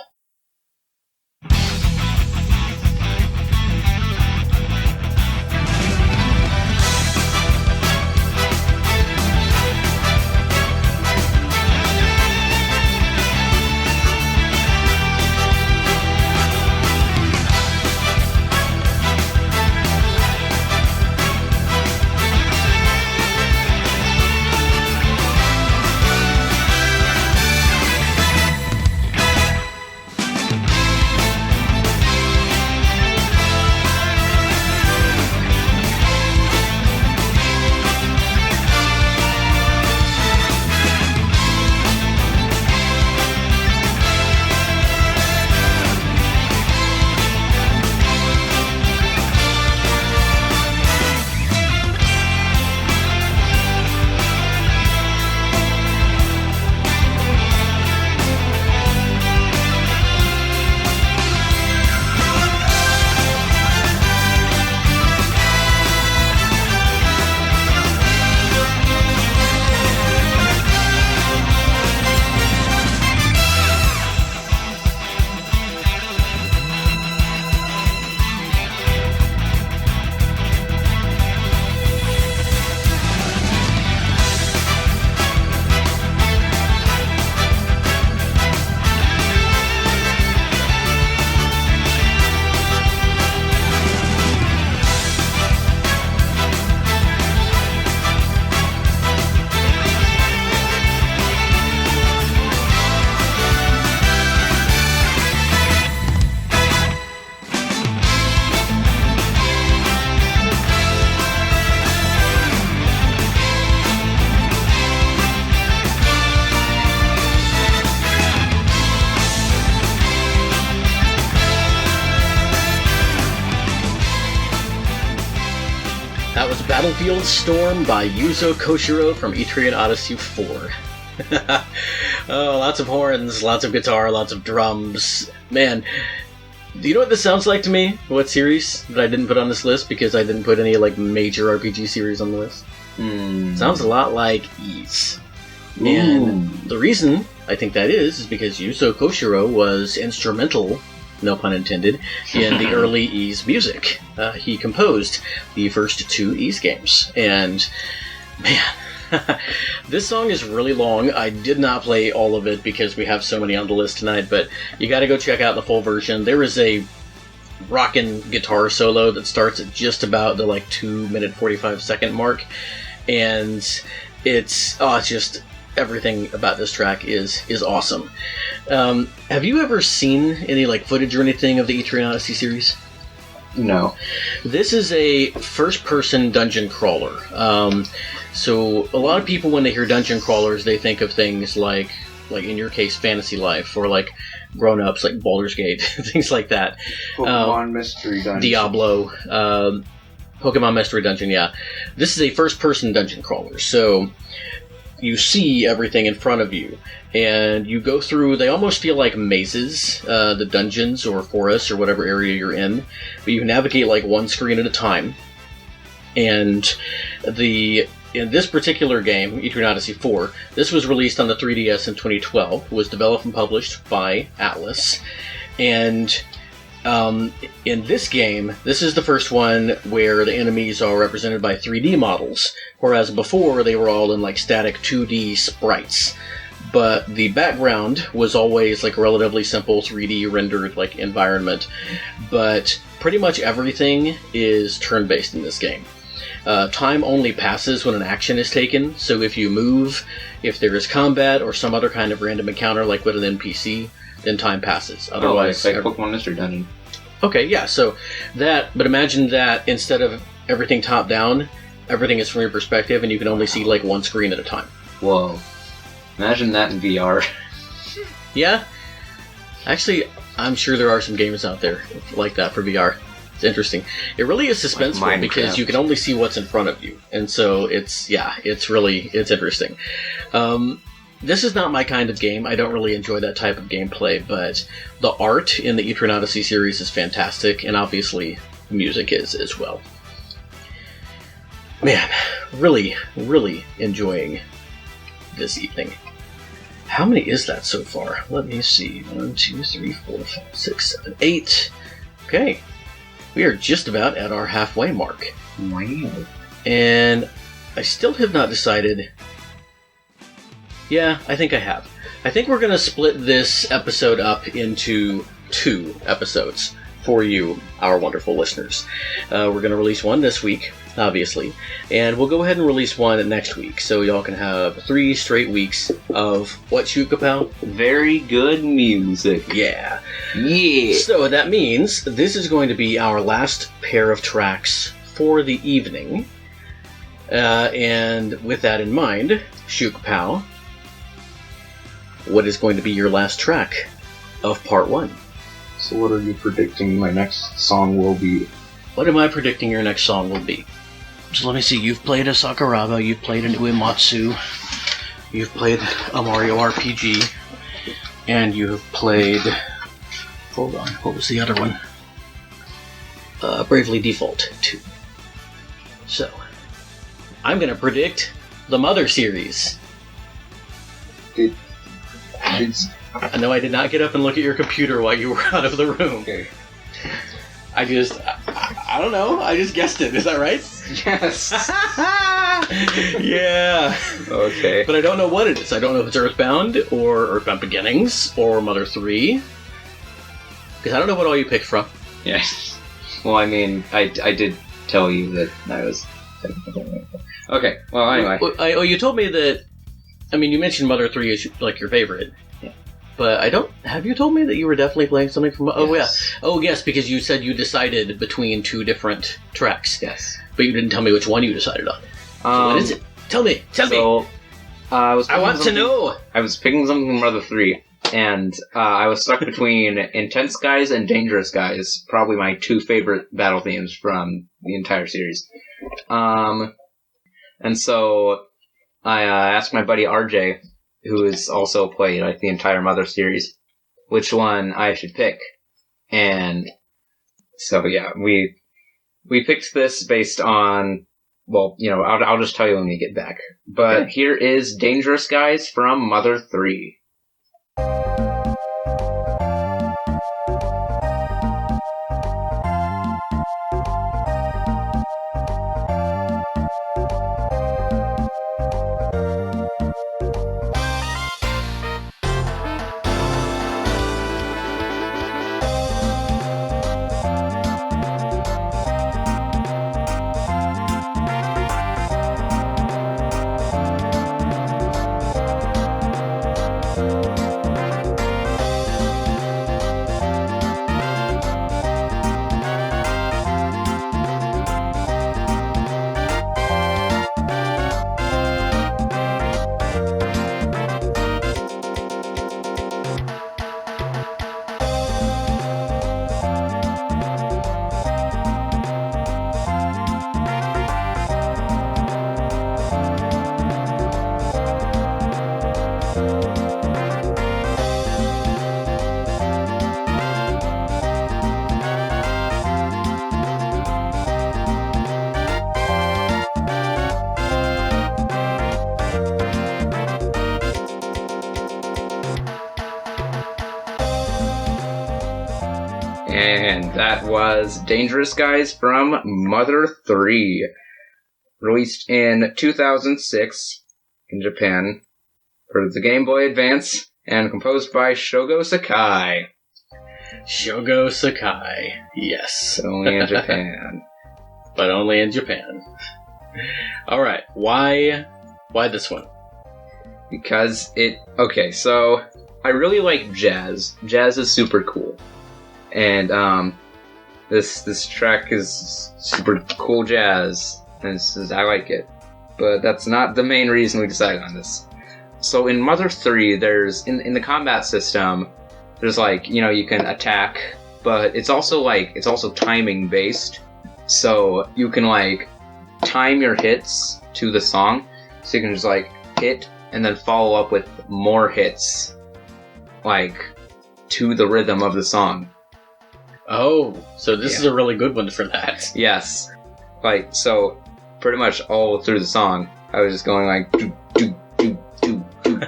That was Battlefield Storm by Yuzo Koshiro from Etrian Odyssey 4. Oh, lots of horns, lots of guitar, lots of drums. Man, do you know what this sounds like to me? What series that I didn't put on this list because I didn't put any like major RPG series on the list? Sounds a lot like Ys. And the reason I think that is because Yuzo Koshiro was instrumental, no pun intended, in the early Ys music. He composed the first 2 Ys games. And, man, this song is really long. I did not play all of it because we have so many on the list tonight, but you gotta go check out the full version. There is a rockin' guitar solo that starts at just about the 2-minute 45-second mark, and it's just everything about this track is awesome. Have you ever seen any footage or anything of the Etrian Odyssey series? No. This is a first-person dungeon crawler. So a lot of people, when they hear dungeon crawlers, they think of things like in your case, Fantasy Life, or grown-ups like Baldur's Gate, things like that. Pokemon Mystery Dungeon. Diablo. Pokemon Mystery Dungeon, yeah. This is a first-person dungeon crawler, so you see everything in front of you, and you go through, they almost feel like mazes, the dungeons or forests or whatever area you're in, but you navigate one screen at a time, and in this particular game, Etrian Odyssey 4, this was released on the 3DS in 2012, was developed and published by Atlas, and in this game, this is the first one where the enemies are represented by 3D models, whereas before they were all in static 2D sprites. But the background was always a relatively simple 3D rendered environment. But pretty much everything is turn-based in this game. Time only passes when an action is taken, so if you move, if there is combat or some other kind of random encounter like with an NPC, then time passes. Otherwise, like Pokemon Mystery Dungeon. Okay, yeah, so that, but imagine that instead of everything top-down, everything is from your perspective, and you can only see one screen at a time. Whoa. Imagine that in VR. Yeah? Actually, I'm sure there are some games out there like that for VR. It's interesting. It really is suspenseful because you can only see what's in front of you. And so it's interesting. This is not my kind of game. I don't really enjoy that type of gameplay, but the art in the Etrian Odyssey series is fantastic, and obviously the music is as well. Man, really, really enjoying this evening. How many is that so far? Let me see. 1, 2, 3, 4, 5, 6, 7, 8. Okay. We are just about at our halfway mark. Wow. And I still have not decided. Yeah, I think I have. I think we're going to split this episode up into 2 episodes for you, our wonderful listeners. We're going to release one this week, obviously, and we'll go ahead and release one next week, so y'all can have 3 straight weeks of what, Shukapow? Very good music. Yeah. Yeah. So that means this is going to be our last pair of tracks for the evening. And with that in mind, Shukapow, what is going to be your last track of part 1? So what are you predicting my next song will be? What am I predicting your next song will be? So let me see, you've played a Sakuraba, you've played an Uematsu, you've played a Mario RPG, and you have played... Hold on, what was the other one? Bravely Default 2. So, I'm going to predict the Mother series. I know I did not get up and look at your computer while you were out of the room. Okay. I don't know, I just guessed it, is that right? Yes. Yeah. Okay. But I don't know what it is. I don't know if it's Earthbound, or Earthbound Beginnings, or Mother 3. Because I don't know what all you picked from. Yes. Well, I mean, I did tell you that I was... Okay, well, anyway. You told me that... I mean, you mentioned Mother 3 is your favorite. Yeah. But I don't... Have you told me that you were definitely playing something from... Oh, yes. Yeah. Oh, yes, because you said you decided between 2 different tracks. Yes. But you didn't tell me which one you decided on. So what is it? Tell me! I want to know! I was picking something from Mother 3, and I was stuck between Intense Guys and Dangerous Guys, probably my 2 favorite battle themes from the entire series. And so I asked my buddy RJ, who has also played the entire Mother series, which one I should pick. And so yeah, we picked this based on, well, I'll just tell you when we get back. But okay. Here is Dangerous Guys from Mother 3. And that was Dangerous Guys from Mother 3. Released in 2006 in Japan for the Game Boy Advance and composed by Shogo Sakai. Shogo Sakai, yes. Only in Japan. But only in Japan. Alright, why this one? Because okay, so I really like jazz. Jazz is super cool. And this track is super cool jazz. And I like it. But that's not the main reason we decided on this. So in Mother 3, there's in the combat system, there's like, you can attack, but it's also timing based. So you can like time your hits to the song. So you can just like hit and then follow up with more hits, like to the rhythm of the song. Oh, so this is a really good one for that. Yes. Like, so pretty much all through the song, I was just going like do do do do do,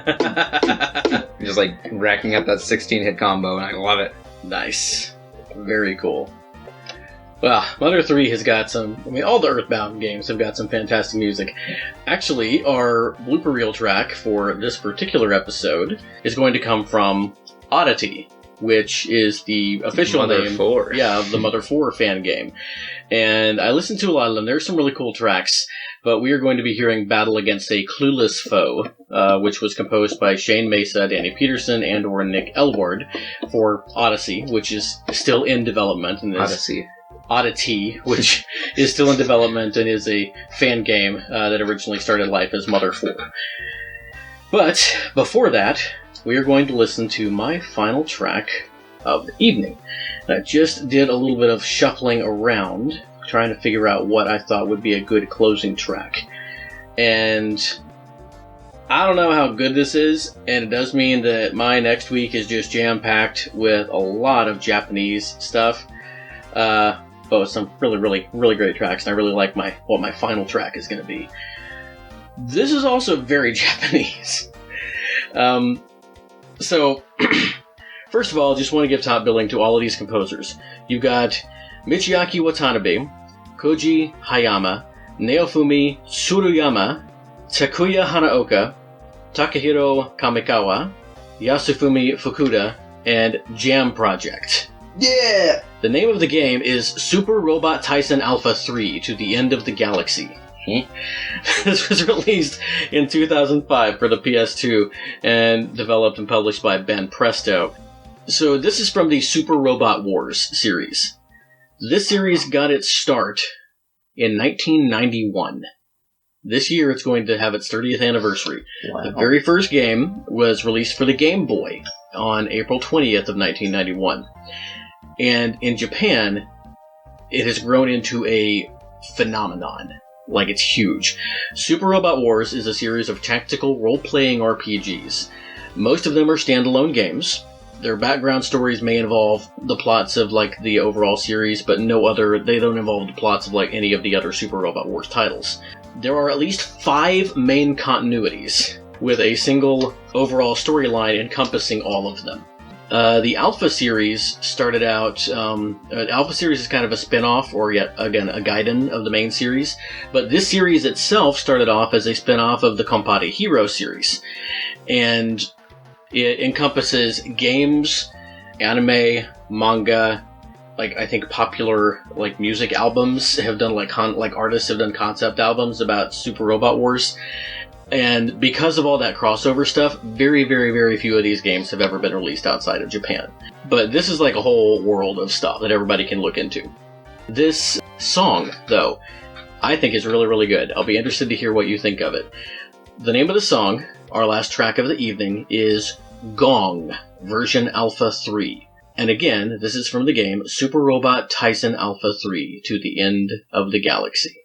just like racking up that 16-hit combo, and I love it. Nice. Very cool. Well, Mother 3 has got all the Earthbound games have got some fantastic music. Actually, our blooper reel track for this particular episode is going to come from Odyssey, which is the official name 4. Of the Mother 4 fan game. And I listened to a lot of them. There's some really cool tracks, but we are going to be hearing Battle Against a Clueless Foe, which was composed by Shane Mesa, Danny Peterson, and or Nick Elward for Odyssey, which is still in development. And Odyssey, which is still in development and is a fan game that originally started life as Mother 4. But before that, we are going to listen to my final track of the evening. I just did a little bit of shuffling around, trying to figure out what I thought would be a good closing track. And I don't know how good this is, and it does mean that my next week is just jam-packed with a lot of Japanese stuff. But some really, really, really great tracks, and I really like what my final track is going to be. This is also very Japanese. So, first of all, just want to give top billing to all of these composers. You've got Michiaki Watanabe, Koji Hayama, Naofumi Tsuruyama, Takuya Hanaoka, Takahiro Kamikawa, Yasufumi Fukuda, and Jam Project. Yeah! The name of the game is Super Robot Tyson Alpha 3 to the End of the Galaxy. This was released in 2005 for the PS2 and developed and published by Ben Presto. So this is from the Super Robot Wars series. This series got its start in 1991. This year it's going to have its 30th anniversary. Wow. The very first game was released for the Game Boy on April 20th of 1991. And in Japan, it has grown into a phenomenon. Like, it's huge. Super Robot Wars is a series of tactical role-playing RPGs. Most of them are standalone games. Their background stories may involve the plots of, like, the overall series, but they don't involve the plots of, like, any of the other Super Robot Wars titles. There are at least 5 main continuities, with a single overall storyline encompassing all of them. The Alpha series started out... Alpha series is kind of a spin-off, or yet again, a Gaiden of the main series. But this series itself started off as a spin-off of the Compare Hero series. And it encompasses games, anime, manga, like, I think popular, like, music albums have done, like artists have done concept albums about Super Robot Wars. And because of all that crossover stuff, very, very, very few of these games have ever been released outside of Japan. But this is like a whole world of stuff that everybody can look into. This song, though, I think is really, really good. I'll be interested to hear what you think of it. The name of the song, our last track of the evening, is Gong, version Alpha 3. And again, this is from the game Super Robot Tyson Alpha 3 to the End of the Galaxy.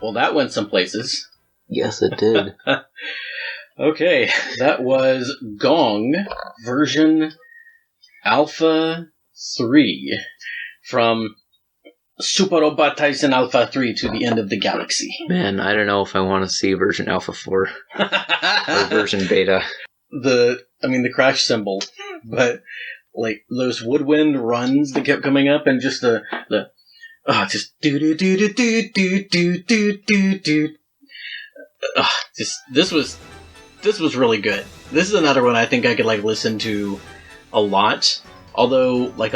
Well, that went some places. Yes, it did. Okay, that was Gong version Alpha 3 from Super Robot Tyson Alpha 3 to the end of the galaxy. Man, I don't know if I want to see version Alpha 4 or version Beta. The crash symbol, but like those woodwind runs that kept coming up, and just just do do do do do do do do do do. This was really good. This is another one I think I could like listen to a lot. Although, like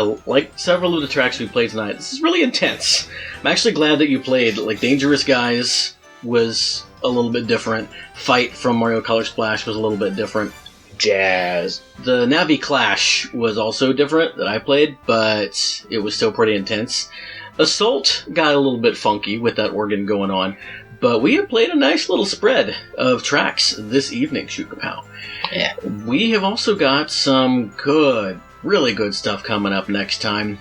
several of the tracks we played tonight, this is really intense. I'm actually glad that you played. Like, Dangerous Guys was a little bit different. Fight from Mario Color Splash was a little bit different. Jazz. The Navi Clash was also different that I played, but it was still pretty intense. Assault got a little bit funky with that organ going on, but we have played a nice little spread of tracks this evening, Shukapow. Yeah. We have also got some really good stuff coming up next time.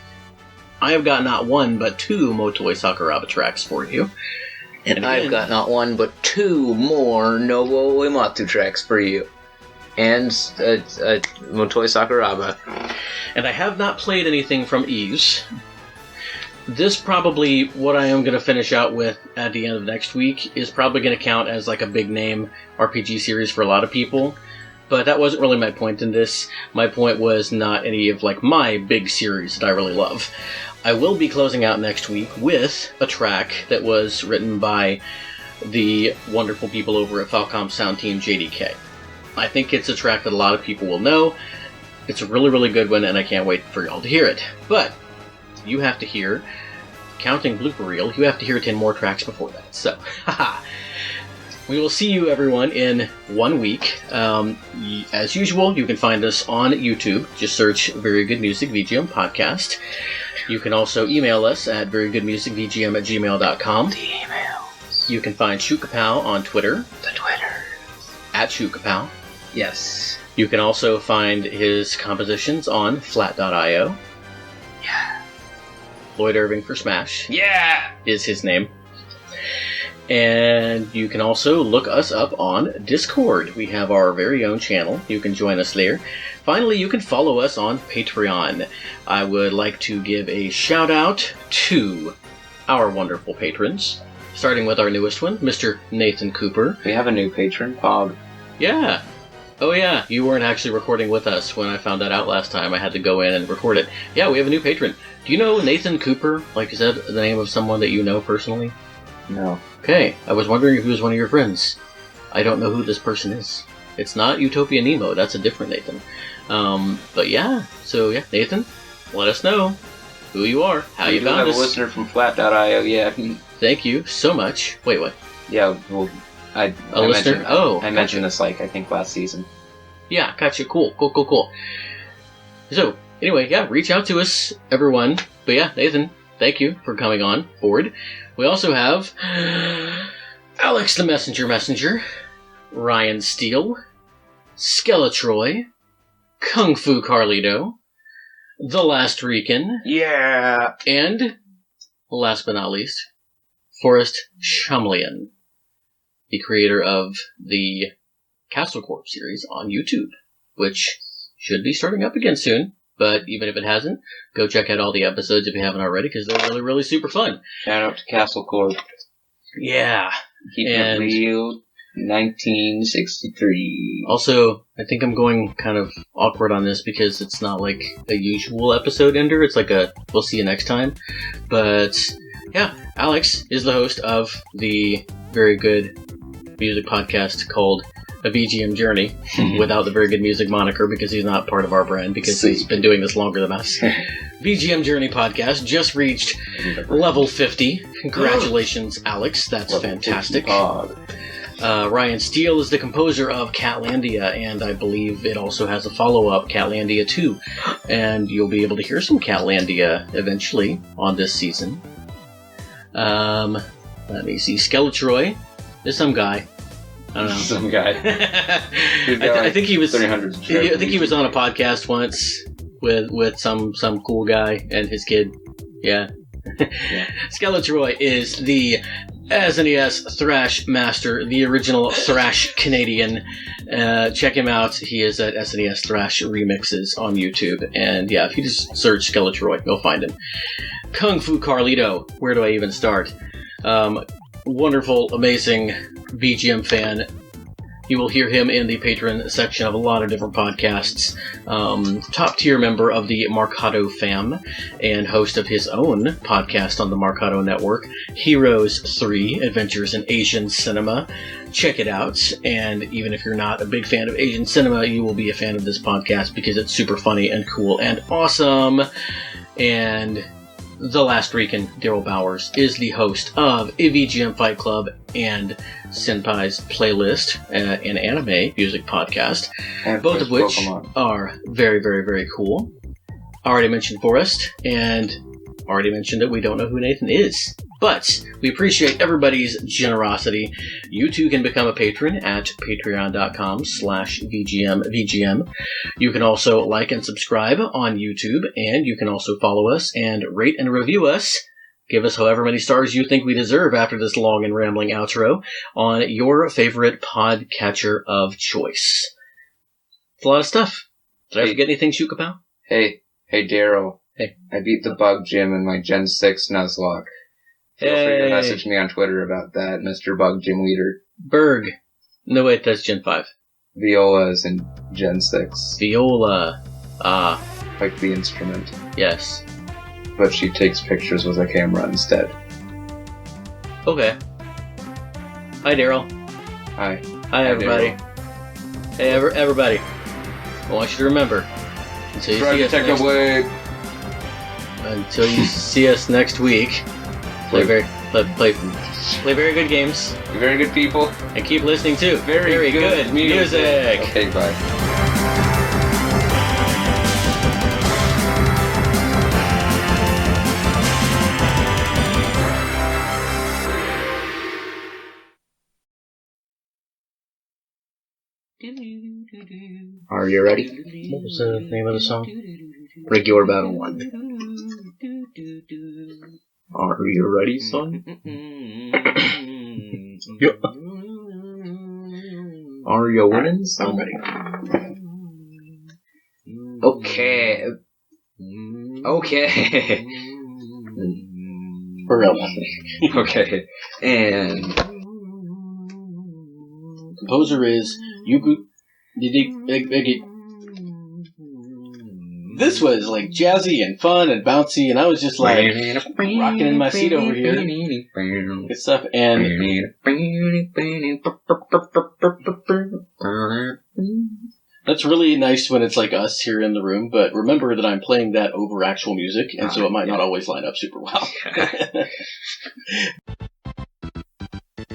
I have got not one, but two Motoi Sakuraba tracks for you. And I've got not one, but two more Nobuo Uematsu tracks for you. And Motoi Sakuraba. And I have not played anything from Eves. This probably, what I am going to finish out with at the end of next week, is probably going to count as like a big name RPG series for a lot of people. But that wasn't really my point in this. My point was not any of like my big series that I really love. I will be closing out next week with a track that was written by the wonderful people over at Famicom Sound Team JDK. I think it's a track that a lot of people will know. It's a really, really good one, and I can't wait for y'all to hear it. But you have to hear, counting blooper reel, you have to hear 10 more tracks before that. So, haha. We will see you, everyone, in 1 week. As usual, you can find us on YouTube. Just search Very Good Music VGM Podcast. You can also email us at verygoodmusicvgm@gmail.com. The emails. You can find Shukapow on Twitter. The Twitter. At Shukapow. Yes. You can also find his compositions on flat.io. Yeah. Lloyd Irving for Smash. Yeah! Is his name. And you can also look us up on Discord. We have our very own channel. You can join us there. Finally, you can follow us on Patreon. I would like to give a shout out to our wonderful patrons, starting with our newest one, Mr. Nathan Cooper. We have a new patron, Bob. Yeah. Oh yeah, you weren't actually recording with us when I found that out last time. I had to go in and record it. Yeah, we have a new patron. Do you know Nathan Cooper? Like, is that the name of someone that you know personally? No. Okay, I was wondering if he was one of your friends. I don't know who this person is. It's not Utopia Nemo, that's a different Nathan. But yeah, so yeah, Nathan, let us know who you are, how you found us. We have a listener from flat.io, yeah. Thank you so much. Wait, what? Yeah, well, I listener? I mentioned this, like, I think last season. Yeah, gotcha, cool. So, anyway, yeah, reach out to us, everyone. But yeah, Nathan, thank you for coming on board. We also have Alex the Messenger, Ryan Steele, Skeletroy, Kung Fu Carlito, The Last Rican, Yeah! and, last but not least, Forrest Shumlian, the creator of the Castle Corp series on YouTube, which should be starting up again soon. But even if it hasn't, go check out all the episodes if you haven't already, because they're really, really super fun. Shout out to Castle Corp. Yeah. Keep it real. 1963. Also, I think I'm going kind of awkward on this because it's not like a usual episode ender. It's like a we'll see you next time. But yeah, Alex is the host of the very good music podcast called A VGM Journey, without the Very Good Music moniker because he's not part of our brand because he's been doing this longer than us. VGM Journey podcast just reached level 50. Congratulations, Alex. That's fantastic. Ryan Steele is the composer of Catlandia, and I believe it also has a follow-up, Catlandia 2. And you'll be able to hear some Catlandia eventually on this season. Let me see. Skeletroy is some guy. I don't know. Some guy. I think he was. 300. I think he was on a podcast once with some cool guy and his kid. Yeah. Yeah. Skeletroy is the SNES Thrash Master, the original Thrash Canadian. Check him out. He is at SNES Thrash Remixes on YouTube. And yeah, if you just search Skeletroid, you'll find him. Kung Fu Carlito. Where do I even start? Wonderful, amazing VGM fan. You will hear him in the patron section of a lot of different podcasts. Top tier member of the Marcado fam and host of his own podcast on the Marcado Network, Heroes 3 Adventures in Asian Cinema. Check it out. And even if you're not a big fan of Asian cinema, you will be a fan of this podcast because it's super funny and cool and awesome. And the Last Rican, Daryl Bowers, is the host of VGM Fight Club and Senpai's Playlist, an anime music podcast, And both of which Pokemon. are very, very, very cool. Already mentioned Forrest, and already mentioned that we don't know who Nathan is. But we appreciate everybody's generosity. You too can become a patron at patreon.com/VGM. You can also like and subscribe on YouTube, and you can also follow us and rate and review us. Give us however many stars you think we deserve after this long and rambling outro on your favorite podcatcher of choice. It's a lot of stuff. Did I forget anything, Shukapow? Hey, Daryl. Hey. I beat the bug gym in my Gen 6 Nuzlocke. Feel free to message me on Twitter about that, Mr. Bug Gym Leader. Berg. No, wait, that's Gen 5. Viola is in Gen 6. Viola. Like the instrument. Yes. But she takes pictures with a camera instead. Okay. Hi, Daryl. Hi. Hi, everybody. Daryl. Hey, everybody. I want you to remember. Until you see us Technoblade. Until you see us next week, play very good games, You're very good people. and keep listening to Very good music. Okay, bye. Are you ready? What was the name of the song? Regular Battle 1. Are you ready, son? Yep. Are you winning, son? I'm ready. Okay. For real. Okay. And Composer is Yuku. This was like jazzy and fun and bouncy, and I was just like rocking in my seat over here. Good stuff. And that's really nice when it's like us here in the room, but remember that I'm playing that over actual music, and so it might not always line up super well.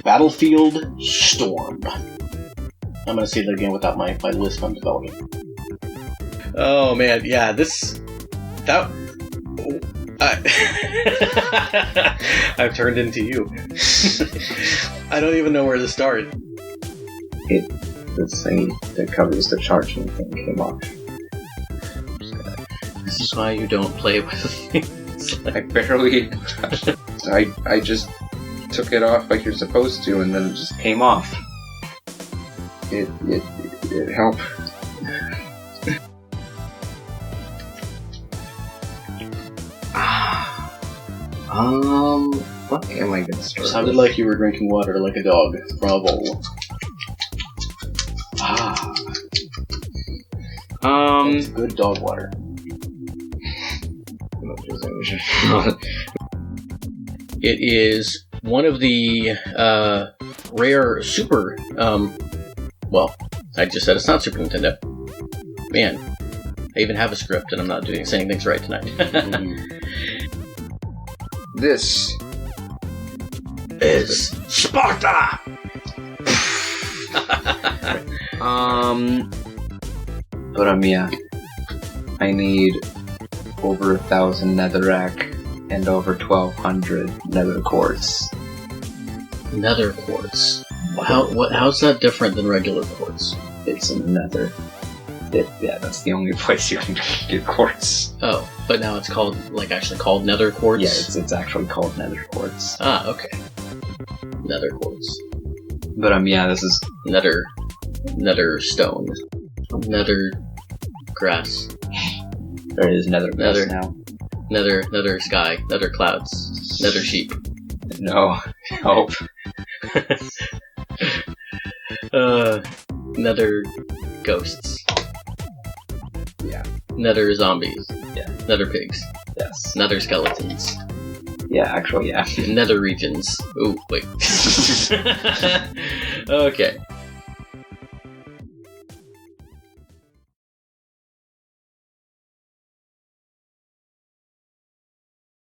Battlefield Storm. I'm going to say that again without my list I'm developing. Oh man, yeah, I've turned into you. I don't even know where to start. The thing that covers the charging thing came off. This is why you don't play with me. I barely... I just took it off like you're supposed to, and then it just came off. It helped. What am I gonna start? Sounded like you were drinking water like a dog from a bowl. It's good dog water. It is one of the rare Super. Well, I just said it's not Super Nintendo. Man, I even have a script, and I'm not saying things right tonight. This is Sparta. But I need over 1,000 netherrack and over 1,200 nether quartz. Nether quartz. How's that different than regular quartz? It's in the nether. Yeah, that's the only place you can get quartz. Oh, but now it's called, actually called nether quartz? Yeah, it's actually called nether quartz. Ah, okay. Nether quartz. But yeah, this is Nether stone. Nether grass. there it is. Nether Nether. now. Nether sky. Nether clouds. Nether sheep. No. Hope. Nether ghosts. Yeah. Nether zombies. Yeah. Nether pigs. Yes. Nether skeletons. Yeah, actually, yeah. Nether regions. Ooh, wait. Okay.